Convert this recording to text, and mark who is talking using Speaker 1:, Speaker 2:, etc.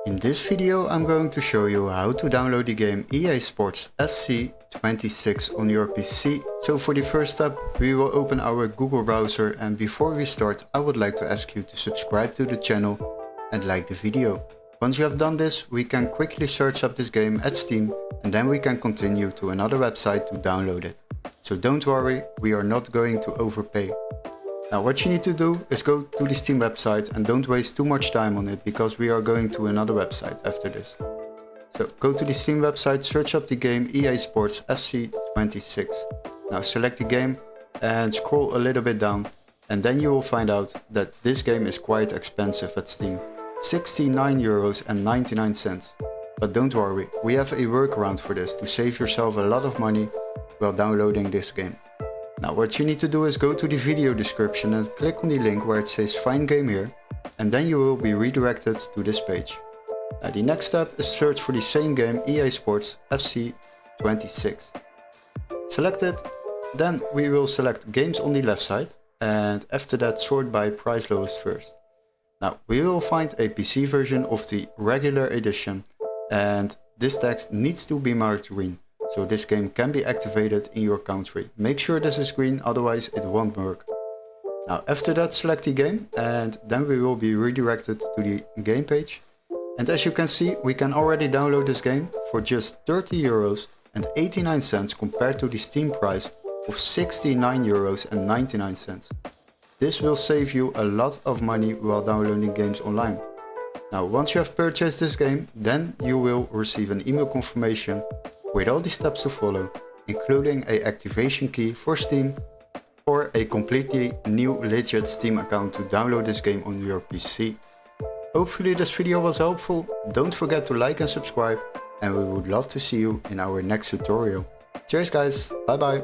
Speaker 1: In this video I'm going to show you how to download the game EA Sports FC 26 on your PC. So for the first step we will open our Google browser, and before we start I would like to ask you to subscribe to the channel and like the video. Once you have done this, we can quickly search up this game at Steam and then we can continue to another website to download it. So don't worry, we are not going to overpay. Now what you need to do is go to the Steam website and don't waste too much time on it, because we are going to another website after this. So go to the Steam website, search up the game EA Sports FC 26. Now select the game and scroll a little bit down, and then you will find out that this game is quite expensive at Steam. €69.99. But don't worry, we have a workaround for this to save yourself a lot of money while downloading this game. Now what you need to do is go to the video description and click on the link where it says find game here, and then you will be redirected to this page. Now the next step is search for the same game EA Sports FC 26. Select it, then we will select games on the left side, and after that sort by price lowest first. Now we will find a PC version of the regular edition, and this text needs to be marked green. So this game can be activated in your country. Make sure this is green, otherwise it won't work. Now after that select the game, and then we will be redirected to the game page. And as you can see, we can already download this game for just €30.89 compared to the Steam price of €69.99. This will save you a lot of money while downloading games online. Now once you have purchased this game, then you will receive an email confirmation with all the steps to follow, including a activation key for Steam or a completely new legit Steam account to download this game on your PC. Hopefully this video was helpful. Don't forget to like and subscribe, and we would love to see you in our next tutorial. Cheers guys, bye bye.